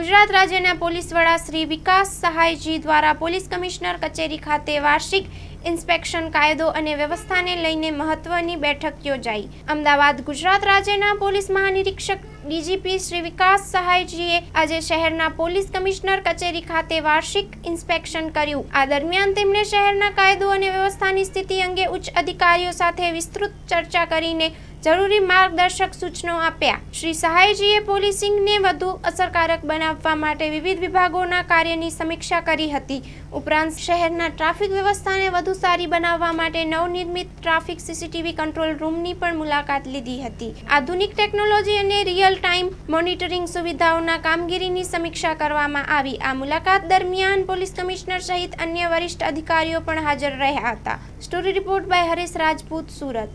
ગુજરાત રાજ્યના પોલીસ વડા શ્રી વિકાસ સહાયજી દ્વારા પોલીસ કમિશનર કચેરી ખાતે વાર્ષિક ઇન્સ્પેક્શન કાયદો અને વ્યવસ્થાને લઈને મહત્વની બેઠક યોજાઈ। અમદાવાદ ગુજરાત રાજ્યના પોલીસ મહાનિરીક્ષક ડીજીપી શ્રી વિકાસ સહાયજીએ આજે શહેરના પોલીસ કમિશનર કચેરી ખાતે વાર્ષિક ઇન્સ્પેક્શન કર્યું। આ દરમિયાન તેમણે શહેરના કાયદો અને વ્યવસ્થાની સ્થિતિ અંગે ઉચ્ચ અધિકારીઓ સાથે વિસ્તૃત ચર્ચા કરીને જરૂરી માર્ગદર્શક સૂચનો આપ્યા। શ્રી સહાયજીએ પોલીસિંગને વધુ અસરકારક બનાવવા માટે વિવિધ વિભાગોના કાર્યની સમીક્ષા કરી હતી। ઉપરાંત શહેરના ટ્રાફિક વ્યવસ્થાને વધુ સારી બનાવવા માટે નવનિર્મિત ટ્રાફિક સીસીટીવી કંટ્રોલ રૂમની પણ મુલાકાત લીધી હતી। આધુનિક ટેકનોલોજી અને રિયલ ટાઈમ મોનિટરિંગ સુવિધાઓના કામગીરીની સમીક્ષા કરવામાં આવી। આ મુલાકાત દરમિયાન પોલીસ કમિશનર સહિત અન્ય વરિષ્ઠ અધિકારીઓ પણ હાજર રહ્યા હતા। Story report by Harish Rajput, Surat.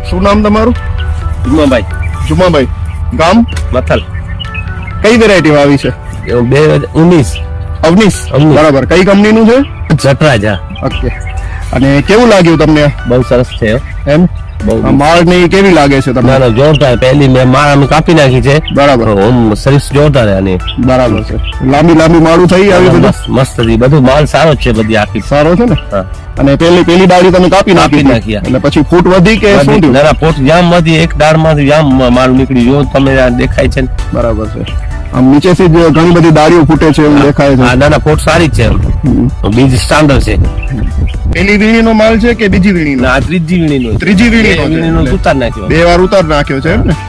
શું નામ તમારું? જુમાભાઈ, ગામ મથલ। કઈ વેરાયટી આવી છે? 2019 અવનીશ, બરાબર। કઈ કંપનીનું છે? જટરાજ। ઓકે। અને કેવું લાગ્યું તમને? બહુ સરસ છે એમ? માળ ને કેવી લાગે છે તમને? ના જોરદાર। પહેલી મેં માળ અમે કાપી નાખી છે, બરાબર। સર્વિસ જોરદાર આની, બરાબર છે। લાંબી માળું થઈ આવી બધું મસ્ત હતી, બધું માલ સારો છે, બધી આખી સારો છે ને? હા। અને પેલી ડાળી તમે કાપી નાખી એટલે પછી ફૂટ વધી કે શું થયું? ના ફૂટ જામ વધી, એક દાળમાંથી જામ માલ નીકળી, જો તમે દેખાય છે ને? બરાબર છે। આમ નીચેથી જ ઘણી બધી ડાળીઓ ફૂટે છે એવું દેખાય છે। ના ફૂટ સારી છે, બીજ સ્ટાન્ડર્ડ છે। પેલી વીણીનો માલ છે કે બીજી વીણીનો? ના ત્રીજી વીણીનો ઉતાર નાખ્યો, 2 વાર ઉતાર નાખ્યો છે એમ ને?